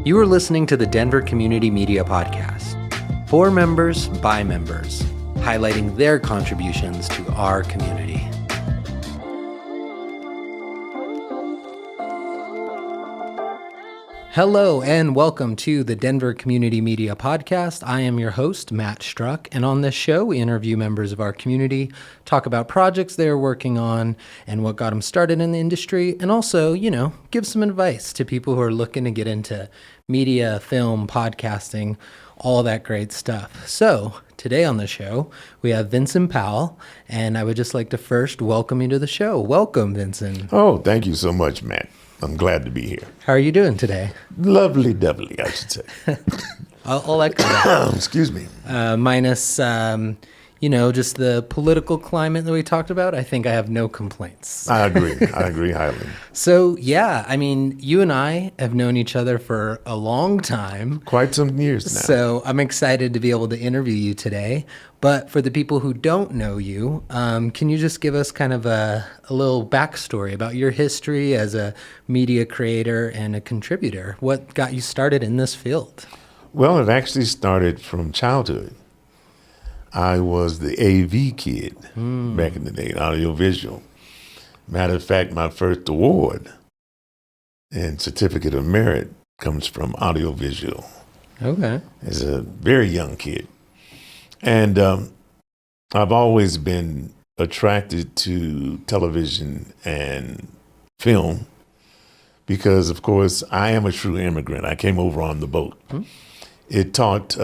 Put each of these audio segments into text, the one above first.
You are listening to the Denver Community Media Podcast. For members, by members, highlighting their contributions to our community. Hello and welcome to the Denver Community Media Podcast. I am your host, Matt Struck, and on this show, we interview members of our community, talk about projects they are working on and what got them started in the industry, and also, give some advice to people who are looking to get into media, film, podcasting, all that great stuff. So today on the show, we have Vincent Powell, and I would just like to first welcome you to the show. Welcome, Vincent. Oh, thank you so much, Matt. I'm glad to be here. How are you doing today? Lovely, doubly, I should say. I'll echo that. Excuse me. Minus, just the political climate that we talked about. I think I have no complaints. I agree highly. So, you and I have known each other for a long time. Quite some years now. So I'm excited to be able to interview you today. But for the people who don't know you, can you just give us kind of a little backstory about your history as a media creator and a contributor? What got you started in this field? Well, it actually started from childhood. I was the AV kid back in the day, audiovisual. Matter of fact, my first award and certificate of merit comes from audiovisual. Okay. As a very young kid. And I've always been attracted to television and film because, of course, I am a true immigrant. I came over on the boat. It taught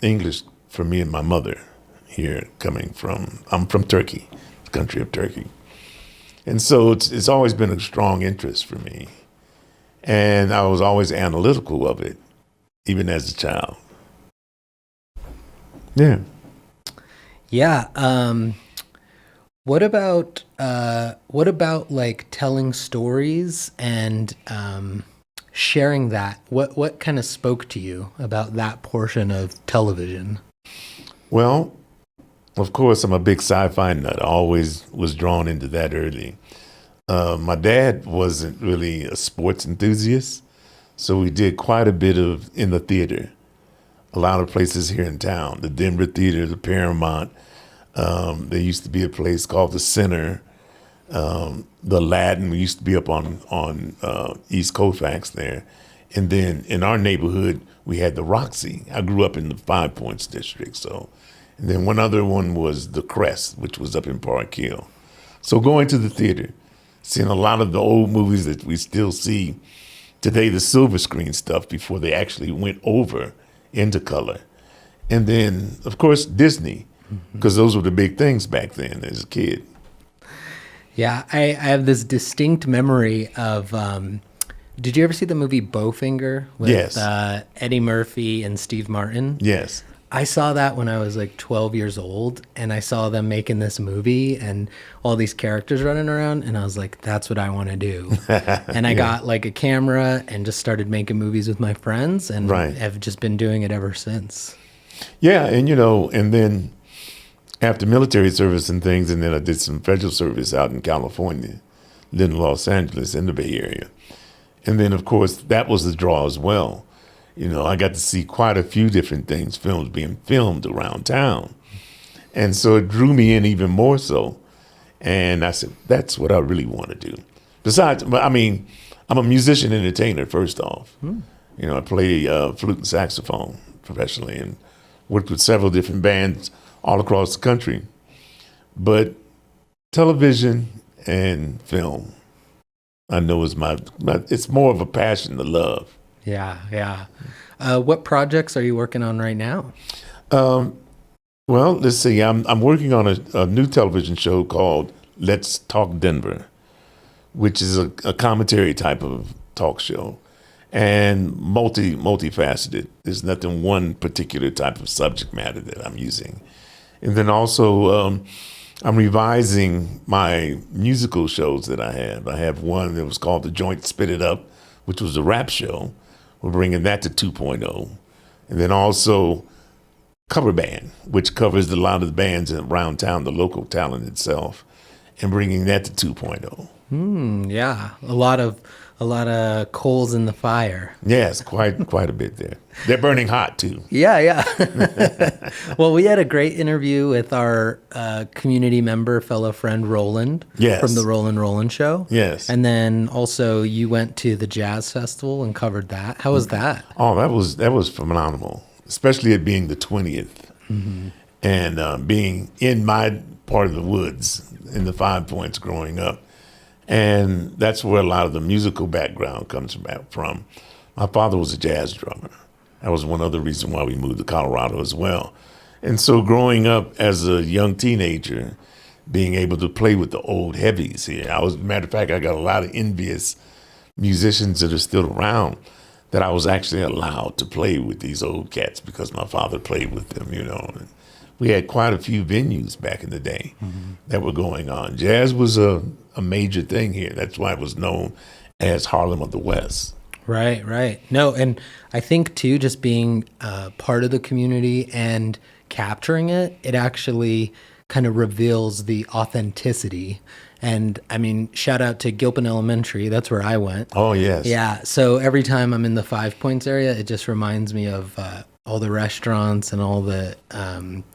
English for me and my mother here I'm from Turkey, the country of Turkey. And so it's always been a strong interest for me. And I was always analytical of it, even as a child. Yeah. Yeah. What about like telling stories and sharing that? What kind of spoke to you about that portion of television? Well, of course, I'm a big sci-fi nut. I always was drawn into that early. My dad wasn't really a sports enthusiast, so we did quite a bit in the theater. A lot of places here in town, the Denver Theater, the Paramount. There used to be a place called the Center, the Latin. We used to be up on East Colfax there. And then in our neighborhood, we had the Roxy. I grew up in the Five Points district. And then one other one was the Crest, which was up in Park Hill. So going to the theater, seeing a lot of the old movies that we still see today, the silver screen stuff before they actually went over into color. And then, of course, Disney, because those were the big things back then as a kid. Yeah, I have this distinct memory of, did you ever see the movie Bowfinger with Yes. Eddie Murphy and Steve Martin? Yes. I saw that when I was like 12 years old, and I saw them making this movie and all these characters running around, and I was like, that's what I want to do. And I got like a camera and just started making movies with my friends, and have just been doing it ever since. Yeah, and and then after military service and things, and then I did some federal service out in California, then in Los Angeles, in the Bay Area. And then, of course, that was the draw as well. I got to see quite a few different films being filmed around town. And so it drew me in even more so. And I said, that's what I really want to do. Besides, I'm a musician entertainer, first off. I play flute and saxophone professionally and worked with several different bands all across the country. But television and film, I know is it's more of a passion to love. Yeah. What projects are you working on right now? Well, let's see. I'm working on a new television show called Let's Talk Denver, which is a commentary type of talk show, and multifaceted. There's nothing one particular type of subject matter that I'm using. And then also, I'm revising my musical shows that I have. I have one that was called The Joint Spit It Up, which was a rap show. We're bringing that to 2.0. And then also Cover Band, which covers a lot of the bands around town, the local talent itself, and bringing that to 2.0. Yeah, a lot of coals in the fire. Yes, quite a bit there. They're burning hot too. Yeah, yeah. Well, we had a great interview with our community member, fellow friend Roland from the Yes. Roland Show. Yes. And then also you went to the jazz festival and covered that. How was that? Oh, that was phenomenal, especially it being the 20th and being in my part of the woods in the Five Points growing up. And that's where a lot of the musical background comes from. My father was a jazz drummer. That was one other reason why we moved to Colorado as well. And so growing up as a young teenager, being able to play with the old heavies here, matter of fact, I got a lot of envious musicians that are still around that I was actually allowed to play with these old cats because my father played with them, And we had quite a few venues back in the day that were going on. Jazz was a major thing here. That's why it was known as Harlem of the West. Right, right. No, and I think too, just being part of the community and capturing it, it actually kind of reveals the authenticity. And I mean, shout out to Gilpin Elementary. That's where I went. Oh, yes. Yeah. So every time I'm in the Five Points area, it just reminds me of all the restaurants and all the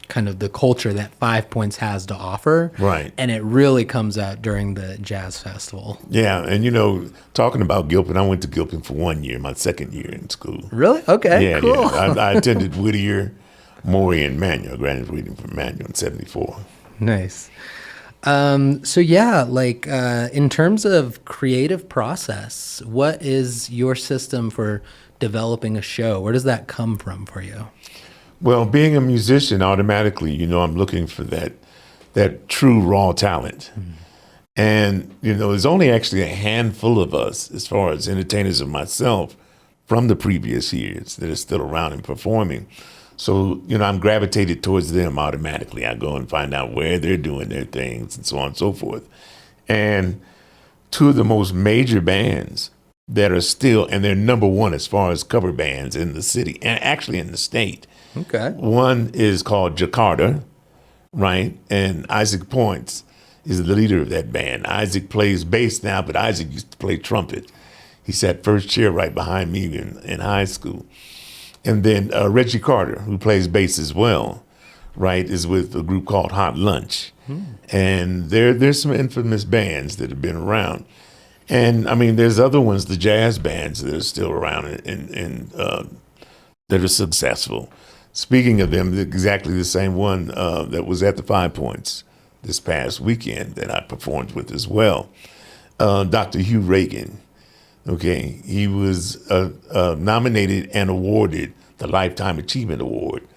kind of the culture that Five Points has to offer. Right. And it really comes out during the jazz festival. Yeah, and talking about Gilpin, I went to Gilpin for 1 year, my second year in school. Really? Okay, Yeah, cool. yeah. I attended Whittier, Maury, and Manual, graduating from Manual in '74. Nice. So yeah, like in terms of creative process, what is your system for developing a show? Where does that come from for you? Well, being a musician, automatically, I'm looking for that true raw talent. And, there's only actually a handful of us, as far as entertainers and myself, from the previous years that are still around and performing. So, I'm gravitated towards them automatically. I go and find out where they're doing their things and so on and so forth. And two of the most major bands that are still, and they're number one as far as cover bands in the city, and actually in the state. Okay. One is called Jakarta, right? And Isaac Points is the leader of that band. Isaac plays bass now, but Isaac used to play trumpet. He sat first chair right behind me in high school. And then Reggie Carter, who plays bass as well, right, is with a group called Hot Lunch. And there's some infamous bands that have been around. And, I mean, there's other ones, the jazz bands that are still around and that are successful. Speaking of them, exactly the same one that was at the Five Points this past weekend that I performed with as well, Dr. Hugh Reagan. Okay, he was nominated and awarded the Lifetime Achievement Award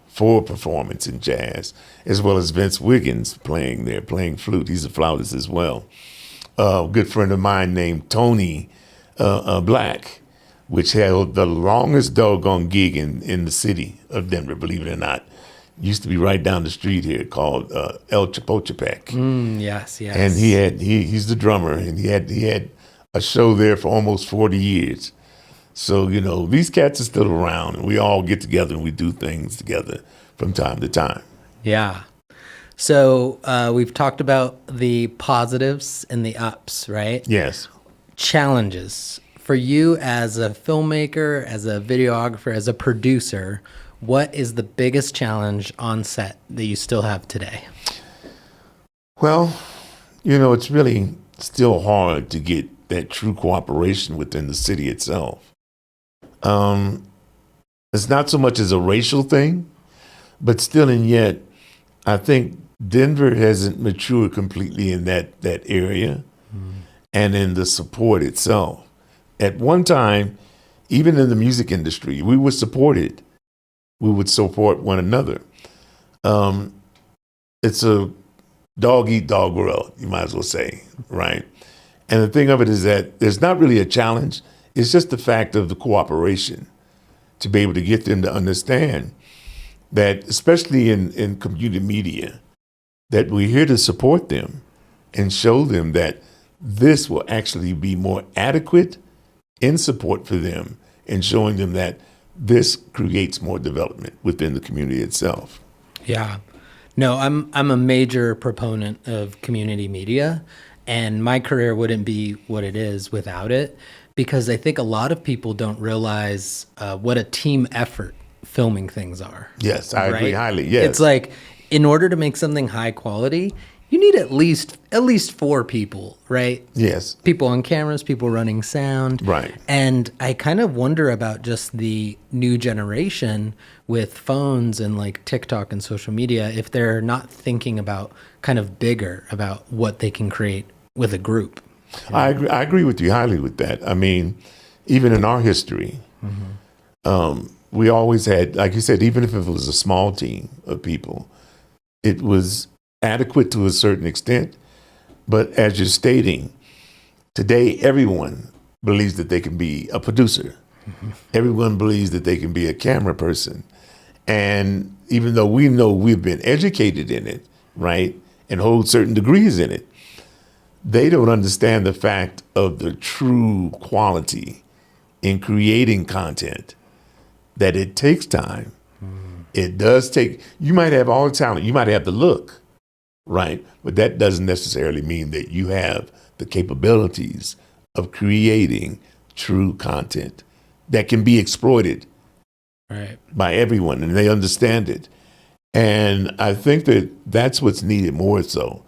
for performance in jazz, as well as Vince Wiggins playing flute. He's a flautist as well. A good friend of mine named Tony Black, which held the longest doggone gig in the city of Denver, believe it or not. Used to be right down the street here, called El Chapultepec. Yes, yes. And he's the drummer, and he had a show there for almost 40 years. So, these cats are still around, and we all get together and we do things together from time to time. Yeah. So we've talked about the positives and the ups, right? Yes. Challenges. For you as a filmmaker, as a videographer, as a producer, what is the biggest challenge on set that you still have today? Well, it's really still hard to get that true cooperation within the city itself. It's not so much as a racial thing, but still and yet, I think Denver hasn't matured completely in that area and in the support itself. At one time, even in the music industry, we were supported. We would support one another. It's a dog-eat-dog world, you might as well say, right? And the thing of it is that there's not really a challenge. It's just the fact of the cooperation to be able to get them to understand that, especially in community media, that we're here to support them and show them that this will actually be more adequate in support for them and showing them that this creates more development within the community itself. Yeah. No, I'm a major proponent of community media. And my career wouldn't be what it is without it, because I think a lot of people don't realize what a team effort filming things are. Yes, I agree Right? highly. Yes. It's like, in order to make something high quality, you need at least 4 people, right? Yes. People on cameras, people running sound. Right. And I kind of wonder about just the new generation with phones and like TikTok and social media, if they're not thinking about kind of bigger about what they can create with a group. I agree with you highly with that. I mean, even in our history, we always had, like you said, even if it was a small team of people, it was adequate to a certain extent. But as you're stating, today everyone believes that they can be a producer. Everyone believes that they can be a camera person. And even though we know we've been educated in it, right, and hold certain degrees in it, they don't understand the fact of the true quality in creating content, that it takes time. It does take, you might have all the talent, you might have the look, right? But that doesn't necessarily mean that you have the capabilities of creating true content that can be exploited Right. by everyone, and they understand it. And I think that that's what's needed more so.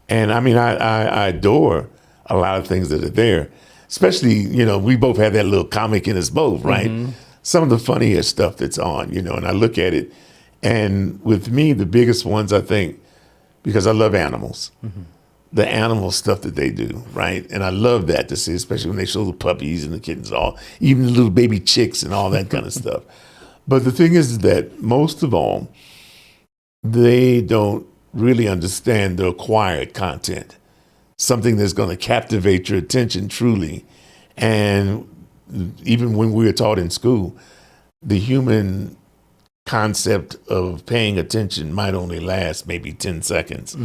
And I mean, I adore a lot of things that are there, especially, we both have that little comic in us both, right? Some of the funniest stuff that's on, and I look at it. And with me, the biggest ones, I think, because I love animals, the animal stuff that they do, right? And I love that to see, especially when they show the puppies and the kittens, even the little baby chicks and all that kind of stuff. But the thing is that most of all, they don't really understand the acquired content, something that's going to captivate your attention truly. And even when we were taught in school, the human concept of paying attention might only last maybe 10 seconds.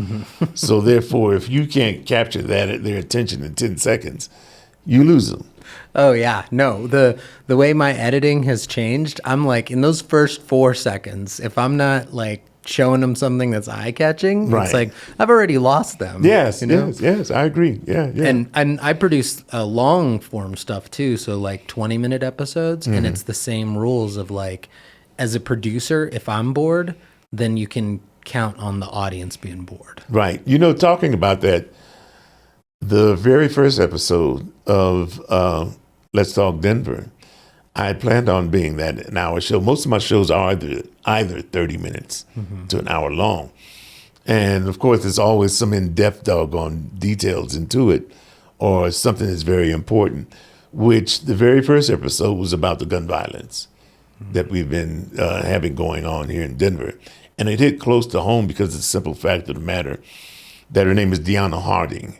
So therefore, if you can't capture their attention in 10 seconds, you lose them. Oh yeah, no. The way my editing has changed, I'm like, in those first 4 seconds, if I'm not like showing them something that's eye catching, Right. it's like I've already lost them. Yes, yes, I agree. Yeah. And I produce long form stuff too, so like 20-minute episodes, and it's the same rules of like, as a producer, if I'm bored, then you can count on the audience being bored. Right. Talking about that, the very first episode of Let's Talk Denver, I had planned on being that an hour show. Most of my shows are either 30 minutes to an hour long. And of course, there's always some in-depth doggone details into it, or something that's very important, which the very first episode was about the gun violence that we've been having going on here in Denver. And it hit close to home because of the simple fact of the matter that her name is Deanna Harding.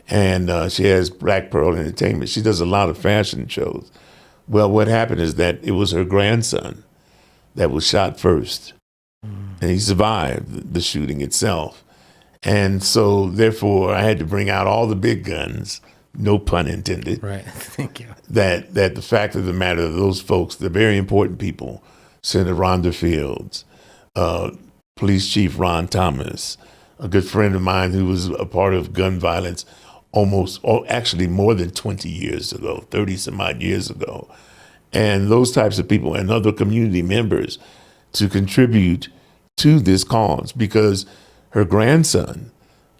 And she has Black Pearl Entertainment. She does a lot of fashion shows. Well, what happened is that it was her grandson that was shot first. And he survived the shooting itself. And so, therefore, I had to bring out all the big guns, no pun intended. Right. Thank you. That the fact of the matter, those folks, they're very important people. Senator Rhonda Fields, Police Chief Ron Thomas, a good friend of mine who was a part of gun violence actually more than 20 years ago, 30 some odd years ago. And those types of people and other community members to contribute to this cause, because her grandson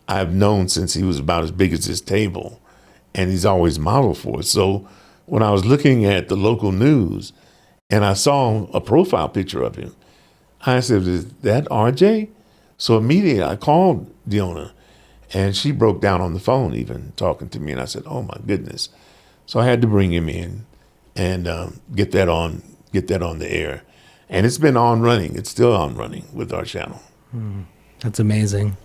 I've known since he was about as big as this table, and he's always modeled for us. So when I was looking at the local news and I saw a profile picture of him, I said, "Is that RJ?" So immediately I called Deanna, and she broke down on the phone even talking to me, and I said, "Oh my goodness." So I had to bring him in and get that on the air. And it's been on running. It's still on running with our channel. That's amazing.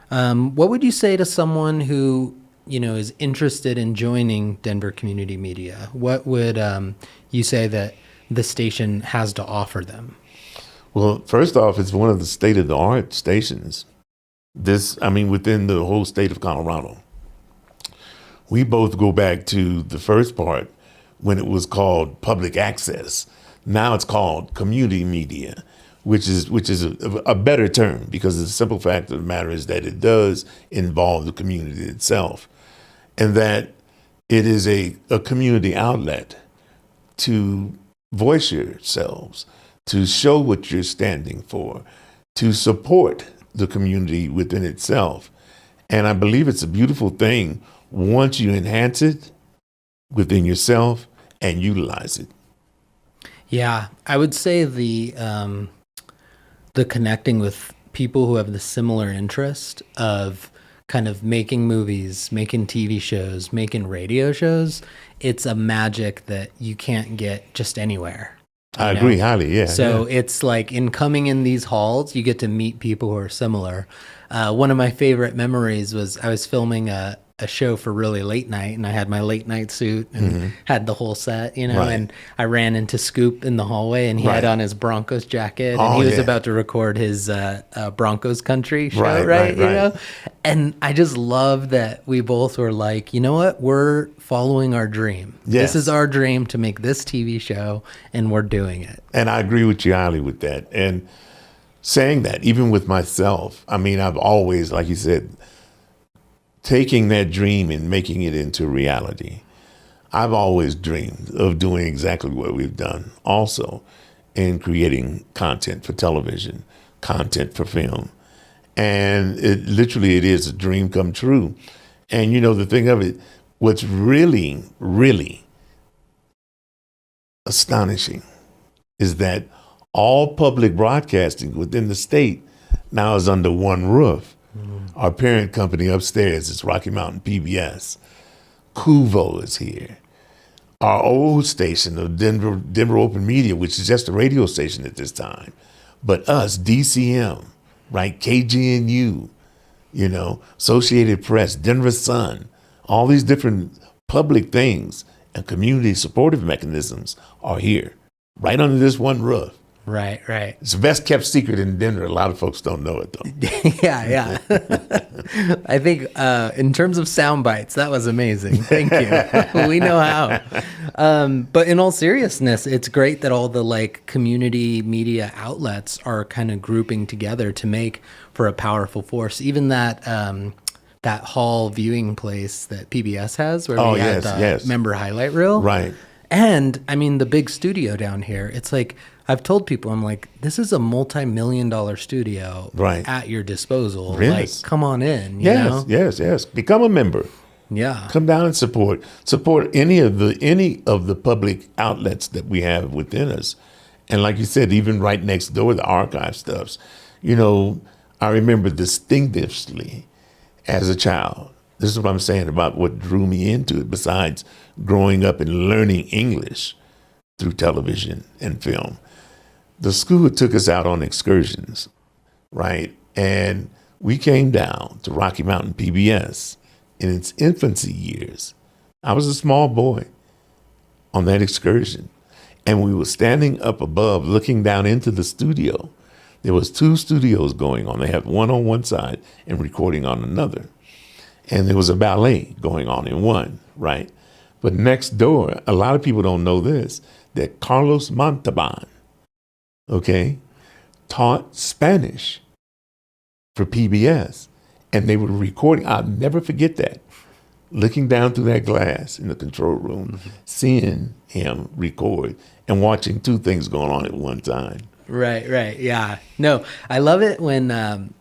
What would you say to someone who, is interested in joining Denver Community Media? What would you say that the station has to offer them? Well, first off, it's one of the state-of-the-art stations. Within the whole state of Colorado. We both go back to the first part when it was called public access. Now it's called community media. which is a better term, because the simple fact of the matter is that it does involve the community itself, and that it is a community outlet to voice yourselves, to show what you're standing for, to support the community within itself. And I believe it's a beautiful thing once you enhance it within yourself and utilize it. Yeah, I would say the connecting with people who have the similar interest of kind of making movies, making TV shows, making radio shows, it's a magic that you can't get just anywhere. I agree highly, yeah. So it's like in coming in these halls, you get to meet people who are similar. One of my favorite memories was I was filming a show for really late night, and I had my late night suit and had the whole set, you know, Right. and I ran into Scoop in the hallway, and he had Right. on his Broncos jacket, and Oh, he was yeah. about to record his Broncos country show, Right, right? right, You right. know? And I just love that we both were like, you know what? We're following our dream. Yes. This is our dream to make this TV show, and we're doing it. And I agree with you highly with that. And saying that, even with myself, I mean, I've always, like you said, taking that dream and making it into reality. I've always dreamed of doing exactly what we've done also in creating content for television, content for film. And it is a dream come true. And you know, the thing of it, what's really, really astonishing is that all public broadcasting within the state now is under one roof. Our parent company upstairs is Rocky Mountain PBS. Cuvo is here. Our old station of Denver Open Media, which is just a radio station at this time, but us, DCM, right, KGNU, you know, Associated Press, Denver Sun, all these different public things and community supportive mechanisms are here, right under this one roof. Right, right. It's the best kept secret in Denver. A lot of folks don't know it, though. Yeah. I think in terms of sound bites, that was amazing. Thank you. We know how. But in all seriousness, it's great that all the like community media outlets are kind of grouping together to make for a powerful force. Even that that hall viewing place that PBS has, where we had the member highlight reel. Right. And I mean, the big studio down here, it's like, I've told people, I'm like, this is a multi-million-dollar studio at your disposal. Yes. Like, come on in, you know? Yes. Become a member. Yeah. Come down and support any of the public outlets that we have within us. And like you said, even right next door, the archive stuffs. You know, I remember distinctively as a child. This is what I'm saying about what drew me into it, besides growing up and learning English through television and film. The school took us out on excursions, right? And we came down to Rocky Mountain PBS in its infancy years. I was a small boy on that excursion. And we were standing up above, looking down into the studio. There was 2 studios going on. They had one on one side and recording on another. And there was a ballet going on in one, right? But next door, a lot of people don't know this, that Carlos Montalban, okay, taught Spanish for PBS. And they were recording, I'll never forget that, looking down through that glass in the control room, seeing him record and watching 2 things going on at one time. Right. Yeah. No, I love it when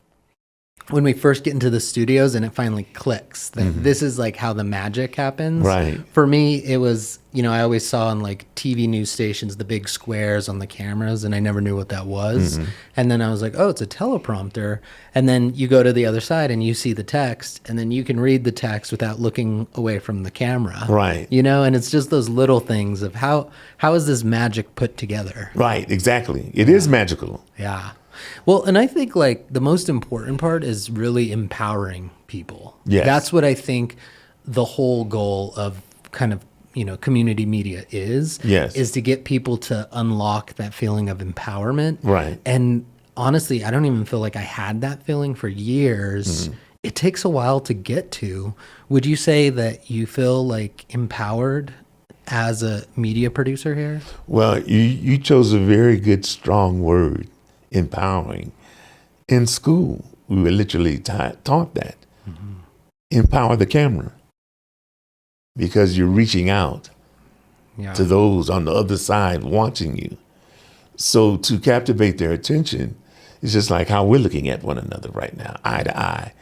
we first get into the studios and it finally clicks that this is like how the magic happens. Right. For me, it was, you know, I always saw on like TV news stations, the big squares on the cameras, and I never knew what that was. And then I was like, oh, it's a teleprompter. And then you go to the other side and you see the text, and then you can read the text without looking away from the camera. Right. You know, and it's just those little things of how is this magic put together? Right, exactly. It is magical. Yeah. Well, and I think like the most important part is really empowering people. Yes. That's what I think the whole goal of kind of, you know, community media is to get people to unlock that feeling of empowerment. Right. And honestly, I don't even feel like I had that feeling for years. It takes a while to get to. Would you say that you feel like empowered as a media producer here? Well, you chose a very good, strong word, empowering. In school, we were literally taught that. Empower the camera, because you're reaching out to those on the other side watching you. So to captivate their attention is just like how we're looking at one another right now, eye to eye.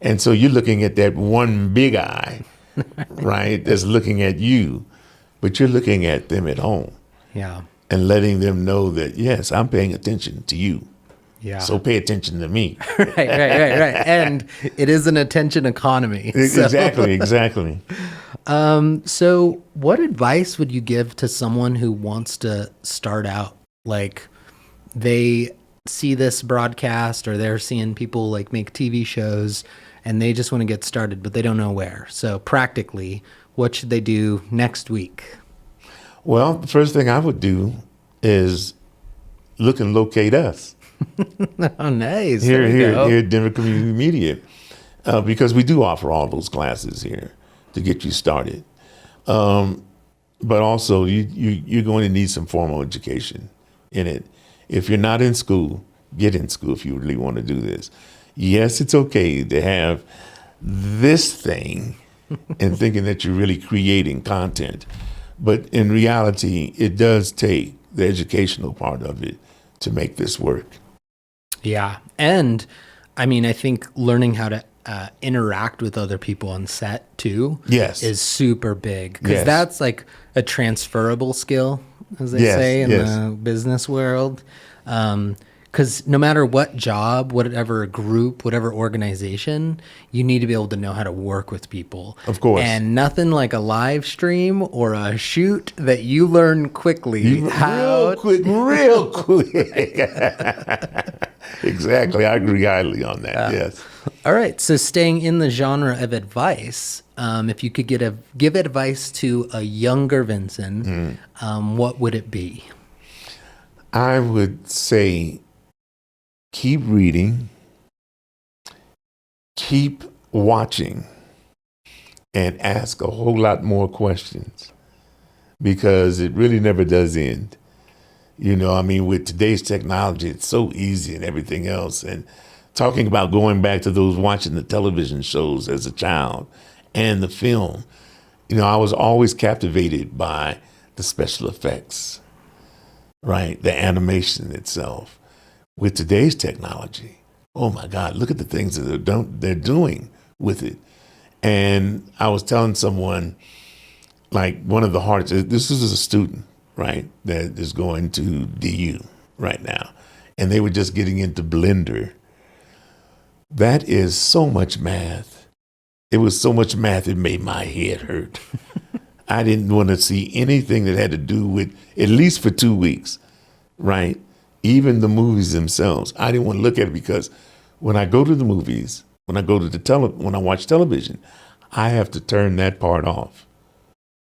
And so you're looking at that one big eye, right, that's looking at you, but you're looking at them at home. Yeah. And letting them know that, yes, I'm paying attention to you. Yeah. So pay attention to me. Right. And it is an attention economy. So. Exactly. So what advice would you give to someone who wants to start out? Like, they see this broadcast, or they're seeing people like make TV shows, and they just want to get started, but they don't know where. So practically, what should they do next week? Well, the first thing I would do is look and locate us. Oh, nice. Here at Denver Community Media, because we do offer all those classes here to get you started. But also, you're going to need some formal education in it. If you're not in school, get in school if you really want to do this. Yes, it's okay to have this thing and thinking that you're really creating content. But in reality, it does take the educational part of it to make this work. Yeah. And I mean, I think learning how to interact with other people on set too is super big, because that's like a transferable skill, as they say in the business world. Because no matter what job, whatever group, whatever organization, you need to be able to know how to work with people. Of course. And nothing like a live stream or a shoot that you learn quickly. Real quick. Exactly. I agree highly on that. Yes. All right. So staying in the genre of advice, if you could give advice to a younger Vincent, what would it be? I would say keep reading, keep watching, and ask a whole lot more questions, because it really never does end. You know, I mean, with today's technology, it's so easy and everything else. And talking about going back to those watching the television shows as a child and the film, you know, I was always captivated by the special effects, right? The animation itself. With today's technology, oh my God, look at the things that they're doing with it. And I was telling someone, like, one of the hardest, this is a student, right, that is going to DU right now, and they were just getting into Blender. That is so much math. It was so much math, it made my head hurt. I didn't want to see anything that had to do with, at least for 2 weeks, right? Even the movies themselves. I didn't want to look at it, because when I go to the movies, when I watch television, I have to turn that part off,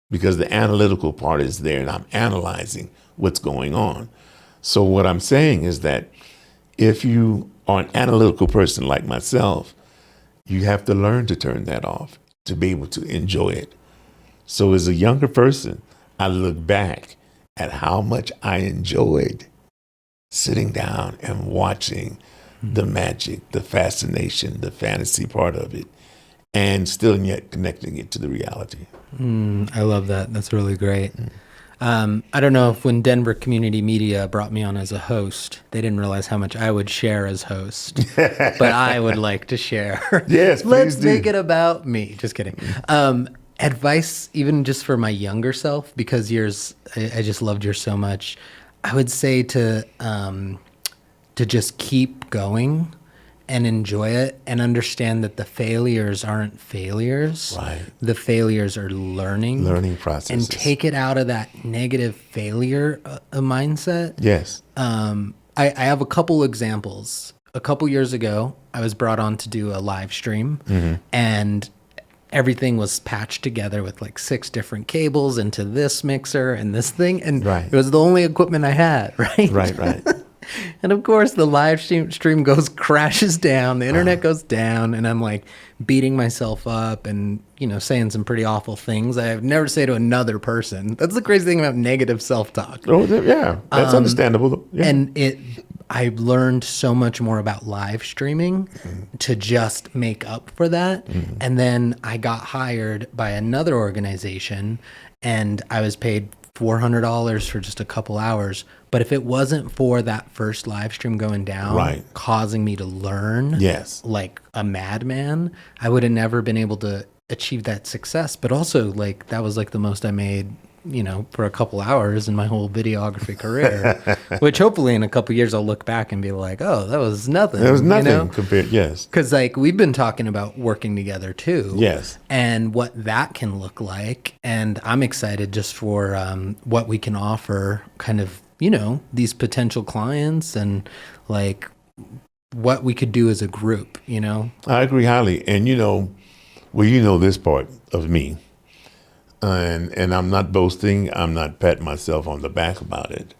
because the analytical part is there and I'm analyzing what's going on. So what I'm saying is that if you are an analytical person like myself, you have to learn to turn that off to be able to enjoy it. So as a younger person, I look back at how much I enjoyed sitting down and watching the magic, the fascination, the fantasy part of it, and still yet connecting it to the reality. I love that. That's really great. I don't know if when Denver Community Media brought me on as a host, they didn't realize how much I would share as host, but I would like to share. Yes, Let's please make do. it about me. Just kidding. Advice, even just for my younger self, because I just loved yours so much. I would say to just keep going and enjoy it, and understand that the failures aren't failures. Right. The failures are learning processes. And take it out of that negative failure mindset. Yes. I have a couple examples. A couple years ago, I was brought on to do a live stream, and everything was patched together with like 6 different cables into this mixer and this thing. And it was the only equipment I had, right? Right. And of course, the live stream crashes down, the internet goes down, and I'm like beating myself up and, saying some pretty awful things I have never say to another person. That's the crazy thing about negative self-talk. Oh, yeah, that's understandable. Yeah. And I learned so much more about live streaming to just make up for that. And then I got hired by another organization and I was paid $400 for just a couple hours. But if it wasn't for that first live stream going down, causing me to learn like a madman, I would have never been able to achieve that success. But also, like, that was like the most I made, you know, for a couple hours in my whole videography career, which hopefully in a couple years I'll look back and be like, oh, that was nothing. That was nothing, you know? compared, Because like we've been talking about working together too. Yes. And what that can look like. And I'm excited just for what we can offer kind of, you know, these potential clients and like what we could do as a group, you know? I agree highly. And you know, well, you know this part of me. And I'm not boasting. I'm not patting myself on the back about it.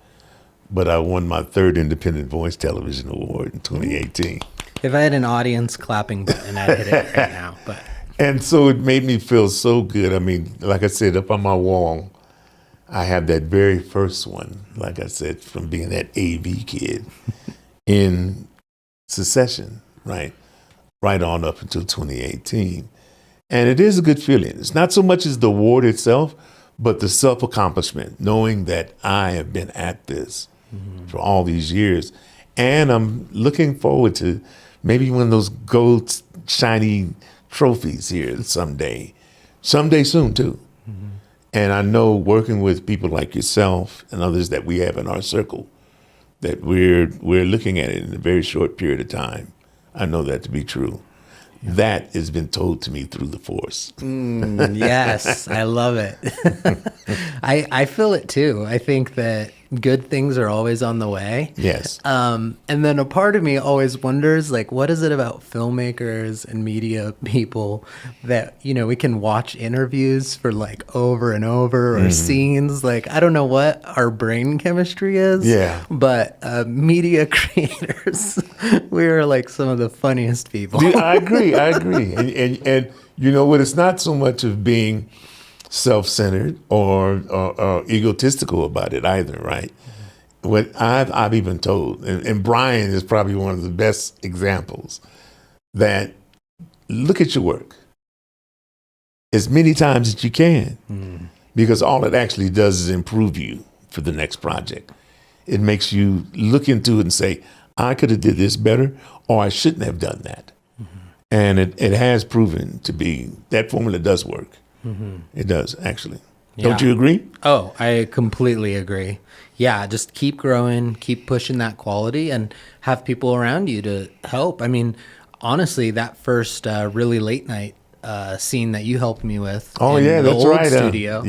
But I won my third Independent Voice Television Award in 2018. If I had an audience clapping button, I'd hit it right now. But and so it made me feel so good. I mean, like I said, up on my wall, I have that very first one, like I said, from being that AV kid in Secession, right on up until 2018. And it is a good feeling. It's not so much as the award itself, but the self-accomplishment, knowing that I have been at this for all these years. And I'm looking forward to maybe one of those gold shiny trophies here someday soon too. And I know working with people like yourself and others that we have in our circle, that we're looking at it in a very short period of time. I know that to be true. That has been told to me through the Force. Yes, I love it. I feel it too. I think that good things are always on the way. Yes. And then a part of me always wonders, like, what is it about filmmakers and media people that, you know, we can watch interviews for like over and over or scenes. Like, I don't know what our brain chemistry is. Yeah. But media creators, we are like some of the funniest people. Yeah, I agree. And you know what? It's not so much of being self-centered or egotistical about it either, right? What I've even told, and Brian is probably one of the best examples, that look at your work as many times as you can, because all it actually does is improve you for the next project. It makes you look into it and say, I could have did this better, or I shouldn't have done that. And it has proven to be, that formula does work. It does, actually. Yeah. Don't you agree? Oh, I completely agree. Yeah, just keep growing, keep pushing that quality, and have people around you to help. I mean, honestly, that first really late night scene that you helped me with in the that's old right. studio.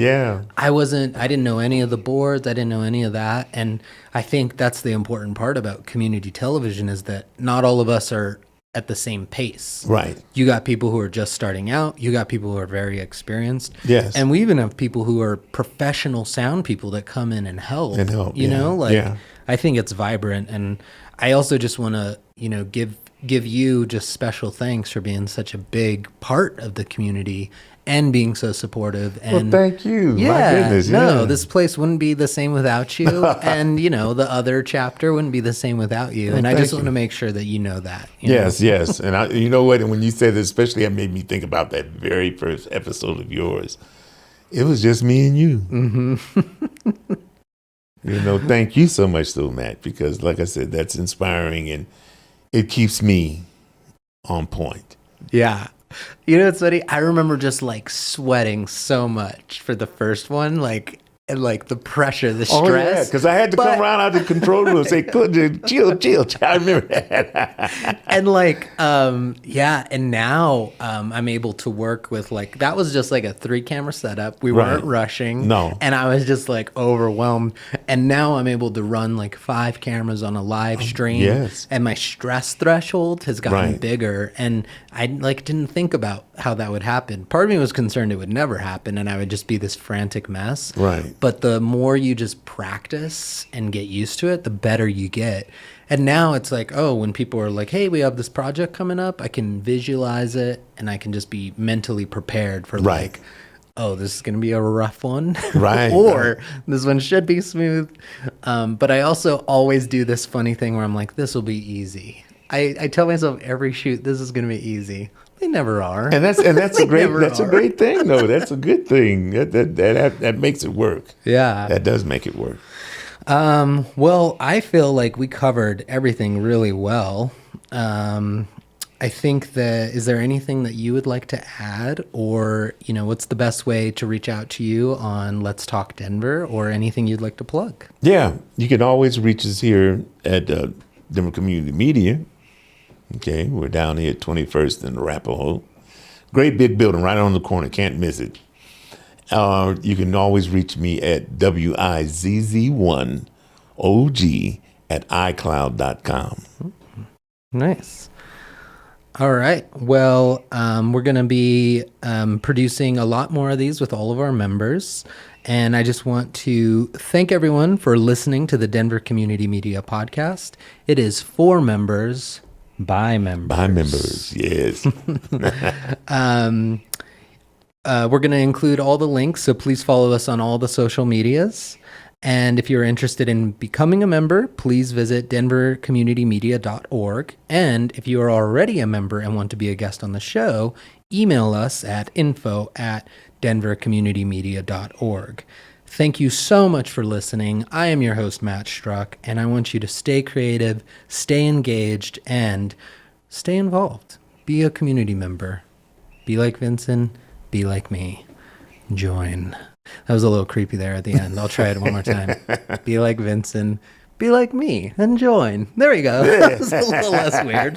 I didn't know any of the boards. I didn't know any of that. And I think that's the important part about community television is that not all of us are at the same pace. Right. You got people who are just starting out. You got people who are very experienced. Yes. And we even have people who are professional sound people that come in and help. You know, like I think it's vibrant. And I also just want to, you know, give you just special thanks for being such a big part of the community and being so supportive. And well, thank you. Yeah, my goodness. No, this place wouldn't be the same without you. And, you know, the other chapter wouldn't be the same without you. Well, and I just want to make sure that you know that. Yes. And you know what? And when you said this, especially, it made me think about that very first episode of yours. It was just me and you. You know, thank you so much, though, Matt, because like I said, that's inspiring and it keeps me on point. Yeah. You know, it's funny. I remember just like sweating so much for the first one, like, and like the pressure, the stress. Oh, yeah, because I had to come around out of the control room and say, chill. I remember that. And like, and now I'm able to work with like, that was just like a 3-camera setup. We weren't rushing. No. And I was just like overwhelmed. And now I'm able to run like 5 cameras on a live stream. Yes. And my stress threshold has gotten bigger. And I like didn't think about how that would happen. Part of me was concerned it would never happen and I would just be this frantic mess. Right. But the more you just practice and get used to it, the better you get. And now it's like, oh, when people are like, hey, we have this project coming up, I can visualize it and I can just be mentally prepared for like oh, this is going to be a rough one, Right. or this one should be smooth. But I also always do this funny thing where I'm like, this will be easy. I tell myself every shoot, this is going to be easy. They never are. And that's They a great never are. great thing though. That's a good thing. That makes it work. Yeah. That does make it work. Well, I feel like we covered everything really well. I think that, is there anything that you would like to add, or, what's the best way to reach out to you on Let's Talk Denver, or anything you'd like to plug? Yeah, you can always reach us here at Denver Community Media. Okay, we're down here at 21st and Arapahoe. Great big building right on the corner. Can't miss it. You can always reach me at wizz1og@icloud.com. Nice. All right. Well, we're going to be producing a lot more of these with all of our members. And I just want to thank everyone for listening to the Denver Community Media Podcast. It is for members, by members. By members, yes. We're going to include all the links, so please follow us on all the social medias. And if you're interested in becoming a member, please visit denvercommunitymedia.org. And if you are already a member and want to be a guest on the show, email us at info@denvercommunitymedia.org. Thank you so much for listening. I am your host, Matt Struck, and I want you to stay creative, stay engaged, and stay involved. Be a community member. Be like Vincent. Be like me. Join. That was a little creepy there at the end. I'll try it one more time. Be like Vincent. Be like me and join. There we go. That was a little less weird.